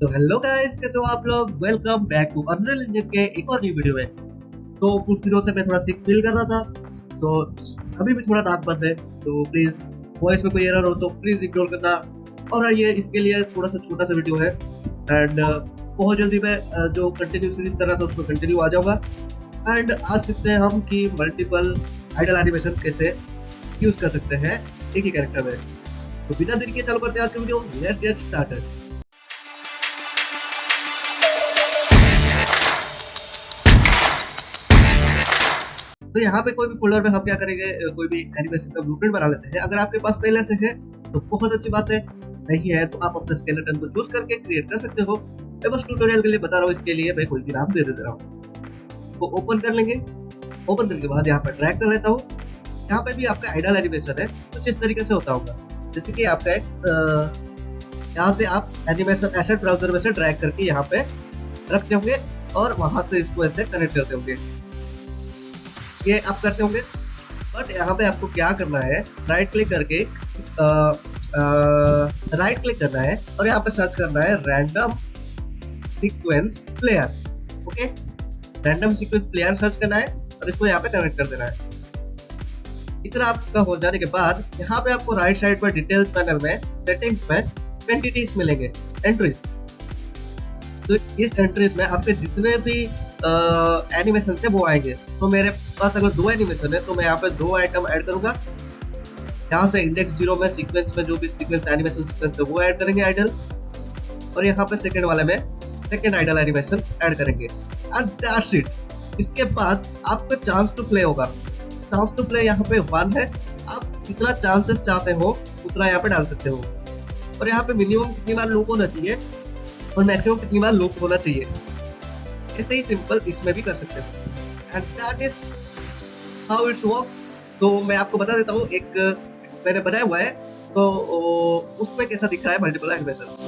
तो hello guys, कैसे हो आप लोग। Welcome back to Unreal Engine के एक और न्यू वीडियो में। तो कुछ दिनों से मैं थोड़ा सिक फील कर रहा था, तो अभी भी थोड़ा नाक बंद है, तो प्लीज वॉइस में कोई एरर हो तो प्लीज इग्नोर करना। और ये इसके लिए थोड़ा सा छोटा सा वीडियो है एंड बहुत जल्दी मैं जो कंटिन्यू सीरीज कर रहा था उसमें कंटिन्यू आ जाऊंगा। एंड आज सीखते हैं हम कि मल्टीपल आइडल एनिमेशन कैसे यूज कर सकते हैं एक ही कैरेक्टर में। तो बिना देरी के चालू करते हैं आज का वीडियो। Let's get started. तो यहाँ पे कोई भी फोल्डर में हम क्या करेंगे, कोई भी एनिमेशन का ब्लूप्रिंट बना लेते हैं। अगर आपके पास पहले से है तो बहुत अच्छी बात है, नहीं है तो आप अपने स्केलेटन को चूज करके क्रिएट कर सकते हो। मैं बस ट्यूटोरियल के लिए बता रहा हूँ, इसके लिए मैं कोई भी नाम दे रहा हूँ। इसको ओपन कर लेंगे। ओपन करने के बाद यहाँ पर ड्रैग कर लेता हूँ। यहाँ पे भी आपका आइडल एनिमेशन है, कुछ इस तरीके से होता होगा। जैसे कि आपका एक यहाँ से आप एनिमेशन एसेट ब्राउजर में से ड्रैग करके यहाँ पे रखते होंगे और वहां से इसको ऐसे कनेक्ट करते होंगे। ये आप करते होंगे, बट यहाँ पे आपको क्या करना है, राइट क्लिक करके राइट क्लिक करना है और यहाँ पे सर्च करना है random sequence player. Okay, random sequence player search करना है और इसको यहाँ पे कनेक्ट कर देना है। इतना आपका हो जाने के बाद यहाँ पे आपको राइट साइड पर डिटेल्स पैनल में सेटिंग्स में एंटिटीज मिलेंगे, एंट्रीज। तो इस एंट्रीज में आपके जितने भी एनिमेशन से वो आएंगे। तो मेरे पास अगर 2 एनिमेशन है तो मैं यहाँ पे 2 आइटम ऐड करूंगा। यहाँ से इंडेक्स 0 में सीक्वेंस में जो भी सीक्वेंस एनिमेशन सीक्वेंस है वो ऐड करेंगे आइडल, और यहाँ पे सेकंड वाले में सेकंड आइडल एनिमेशन ऐड करेंगे एंड दैट्स इट। इसके बाद आपका चांस टू प्ले होगा। चांस टू प्ले यहाँ पे 1 है, आप जितना चांसेस चाहते हो उतना यहाँ पे डाल सकते हो। और यहाँ पे मिनिमम कितनी बार लूप होना चाहिए और मैक्सिमम कितनी बार लूप होना चाहिए, ऐसे ही सिंपल इसमें भी कर सकते हो। And that is how it's work. तो मैं आपको बता देता हूँ, एक मैंने बनाया हुआ है तो उसमें कैसा दिख रहा है मल्टीपल एनिमेशंस।